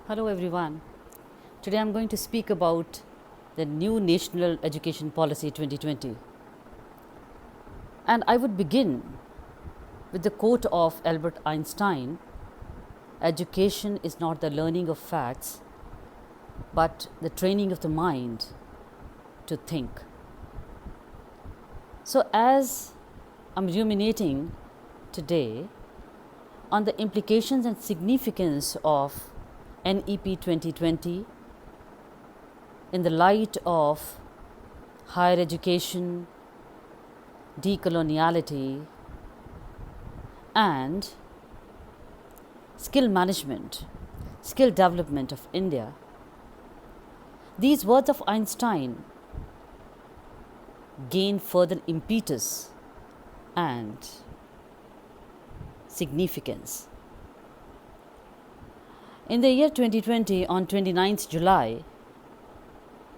Hello everyone. Today I'm going to speak about the new National Education Policy 2020. And I would begin with the quote of Albert Einstein: education is not the learning of facts, but the training of the mind to think. So, as I'm ruminating today on the implications and significance of NEP 2020 in the light of higher education, decoloniality, and skill management, skill development of India, these words of Einstein gain further impetus and significance. In the year 2020, on 29th July,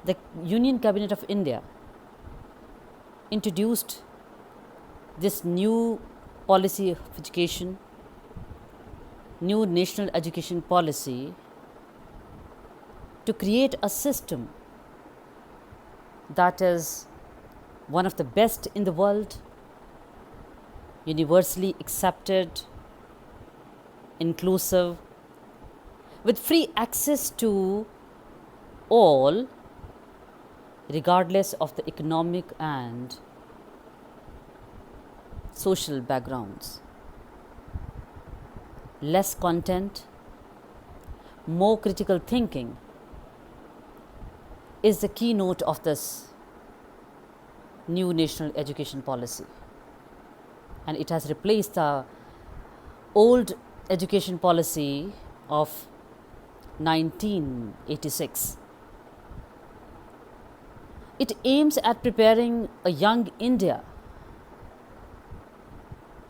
the Union Cabinet of India introduced this new policy of education, new national education policy, to create a system that is one of the best in the world, universally accepted, inclusive, with free access to all, regardless of the economic and social backgrounds. Less content, more critical thinking is the keynote of this new national education policy. And it has replaced the old education policy of 1986. It aims at preparing a young India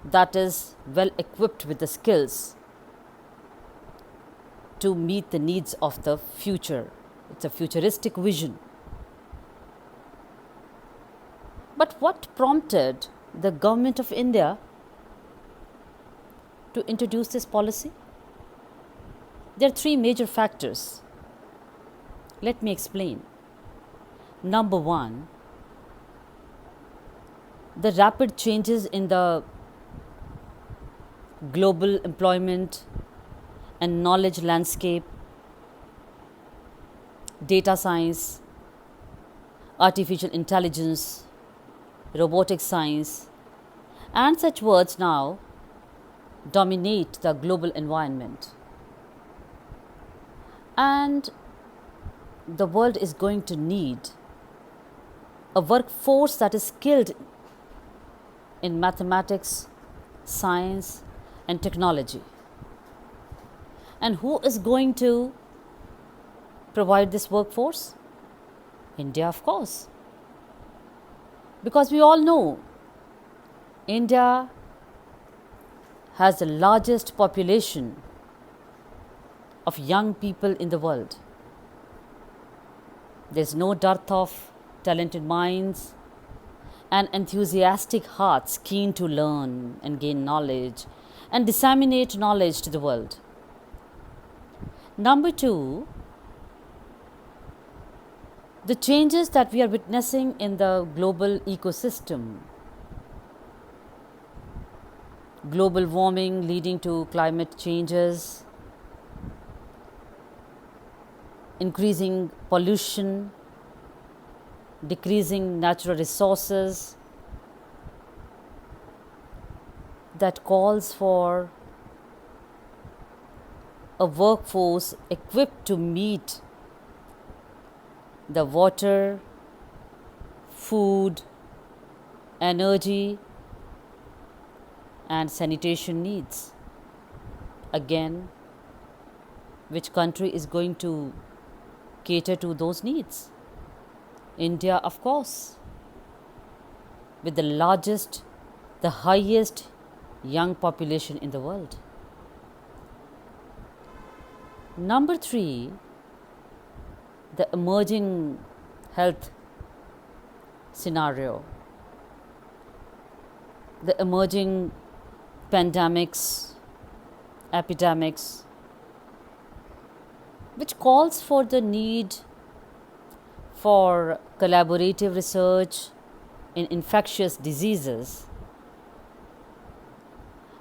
that is well equipped with the skills to meet the needs of the future. It's a futuristic vision. But what prompted the government of India to introduce this policy? There are three major factors. Let me explain. Number one, the rapid changes in the global employment and knowledge landscape, data science, artificial intelligence, robotic science, and such words now dominate the global environment. And the world is going to need a workforce that is skilled in mathematics, science, and technology. And who is going to provide this workforce? India, of course. Because we all know India has the largest population of young people in the world. There's no dearth of talented minds and enthusiastic hearts keen to learn and gain knowledge and disseminate knowledge to the world. Number two, the changes that we are witnessing in the global ecosystem. Global warming leading to climate changes, increasing pollution, decreasing natural resources, that calls for a workforce equipped to meet the water, food, energy, and sanitation needs. Again, which country is going to cater to those needs? India, of course, with the largest, the highest young population in the world. Number three, the emerging health scenario, the emerging pandemics, epidemics, which calls for the need for collaborative research in infectious diseases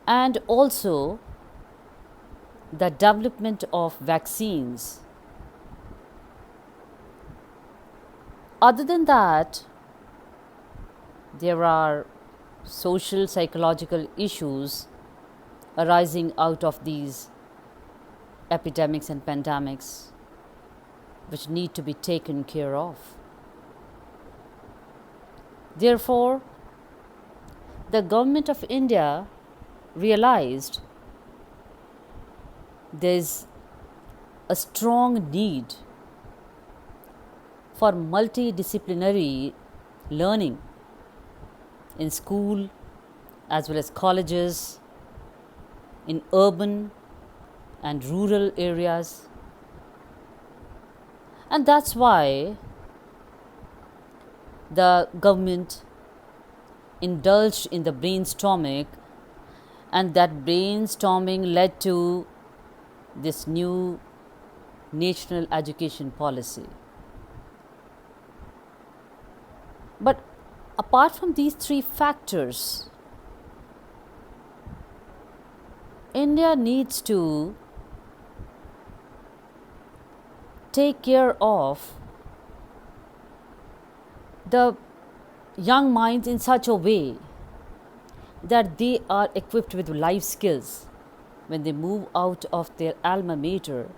and also the development of vaccines. Other than that, there are social psychological issues arising out of these epidemics and pandemics which need to be taken care of. Therefore, the government of India realized there is a strong need for multidisciplinary learning in school as well as colleges, in urban and rural areas. And that's why the government indulged in the brainstorming, and that brainstorming led to this new national education policy. But apart from these three factors, India needs to take care of the young minds in such a way that they are equipped with life skills. When they move out of their alma mater,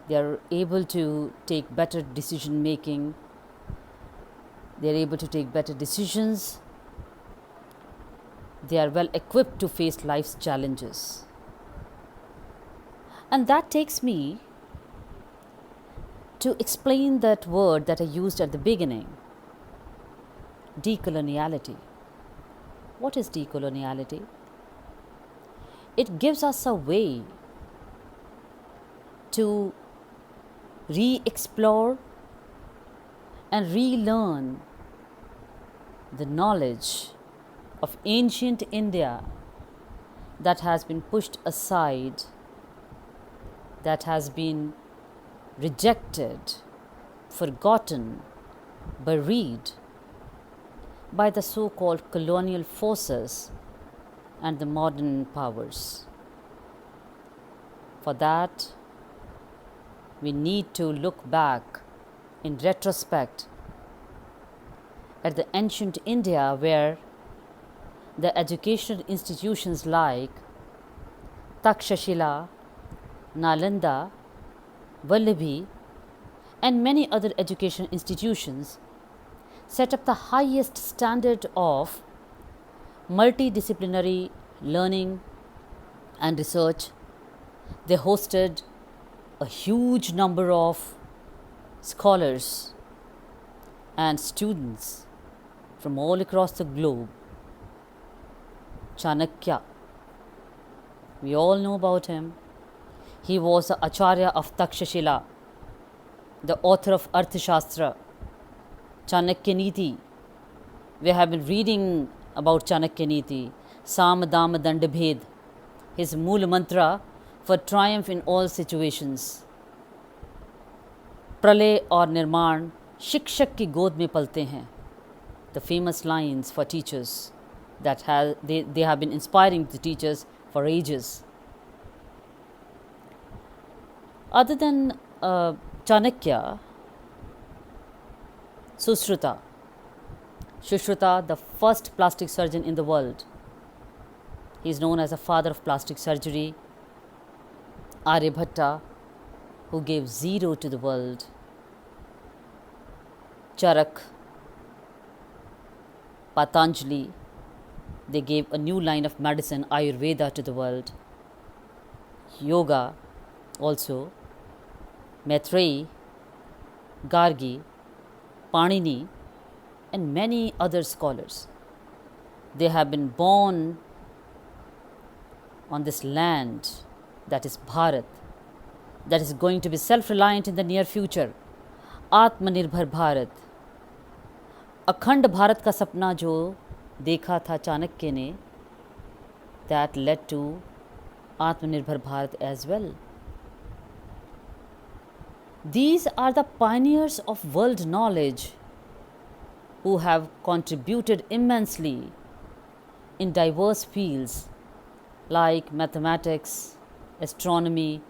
they are able to take better decision making, they are able to take better decisions, they are well equipped to face life's challenges. And that takes me to explain that word that I used at the beginning, decoloniality. What is decoloniality? It gives us a way to re-explore and relearn the knowledge of ancient India that has been pushed aside, that has been rejected, forgotten, buried by the so-called colonial forces and the modern powers. For that, we need to look back in retrospect at the ancient India, where the educational institutions like Takshashila, Nalanda, Vallabhi, and many other education institutions set up the highest standard of multidisciplinary learning and research. They hosted a huge number of scholars and students from all across the globe. Chanakya, we all know about him. He was the Acharya of Takshashila, the author of Arthashastra, Chanakya Niti. We have been reading about Chanakya Niti, Sam Dam Dand Bhed, his mool mantra for triumph in all situations. प्रलय और निर्माण शिक्षक की गोद में पलते हैं. The famous lines for teachers that they have been inspiring the teachers for ages. Other than Chanakya, Sushruta, the first plastic surgeon in the world. He is known as the father of plastic surgery. Aryabhatta, who gave zero to the world. Charak, Patanjali, they gave a new line of medicine, Ayurveda, to the world. Yoga also. Maitreyi, Gargi, Panini, and many other scholars. They have been born on this land that is Bharat, that is going to be self-reliant in the near future. आत्मनिर्भर भारत, अखंड भारत का सपना जो देखा था चाणक्य ने, that led to आत्मनिर्भर Bharat as well. These are the pioneers of world knowledge who have contributed immensely in diverse fields like mathematics, astronomy,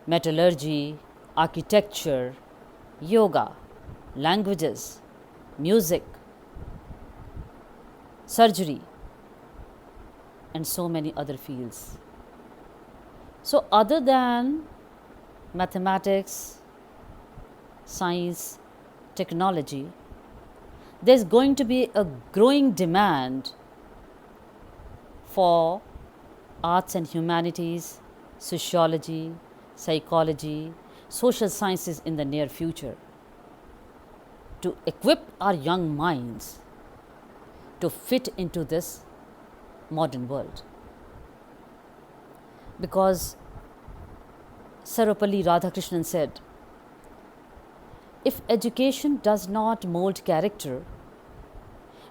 metallurgy, architecture, yoga, languages, music, surgery, and so many other fields. So, other than mathematics, science, technology, there's going to be a growing demand for arts and humanities, sociology, psychology, social sciences in the near future to equip our young minds to fit into this modern world. Because Sarvepalli Radhakrishnan said, if education does not mold character,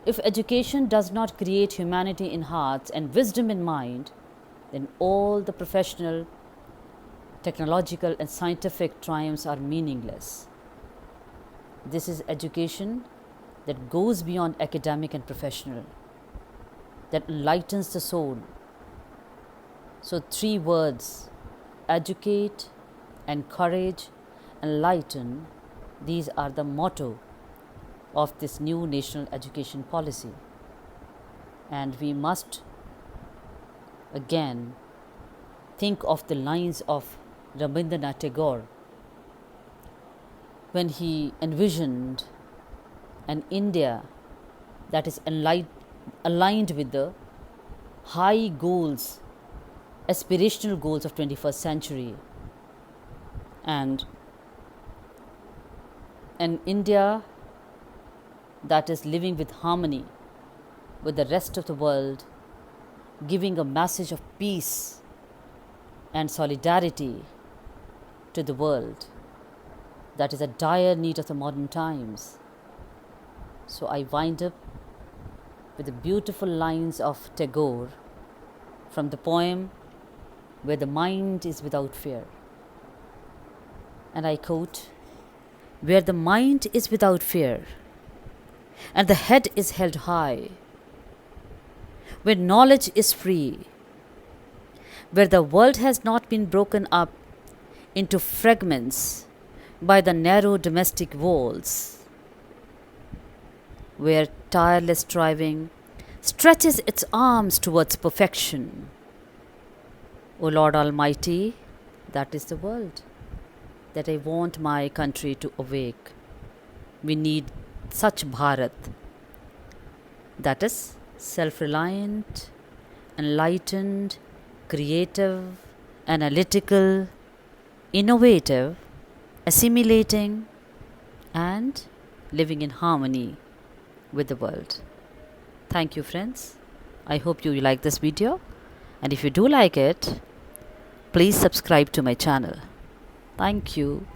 if education does not create humanity in hearts and wisdom in mind, then all the professional, technological, and scientific triumphs are meaningless. This is education that goes beyond academic and professional, that enlightens the soul. So, 3 words: educate, encourage, enlighten. These are the motto of this new national education policy. And we must again think of the lines of Rabindranath Tagore when he envisioned an India that is aligned with the high goals, aspirational goals of 21st century, and an India that is living with harmony with the rest of the world, giving a message of peace and solidarity to the world that is a dire need of the modern times. So I wind up with the beautiful lines of Tagore from the poem Where the Mind is Without Fear. And I quote, where the mind is without fear and the head is held high, where knowledge is free, where the world has not been broken up into fragments by the narrow domestic walls, where tireless striving stretches its arms towards perfection. O Lord Almighty, that is the world that I want my country to awake. We need such Bharat that is self-reliant, enlightened, creative, analytical, innovative, assimilating, and living in harmony with the world. Thank you, friends. I hope you like this video, and if you do like it, please subscribe to my channel. Thank you.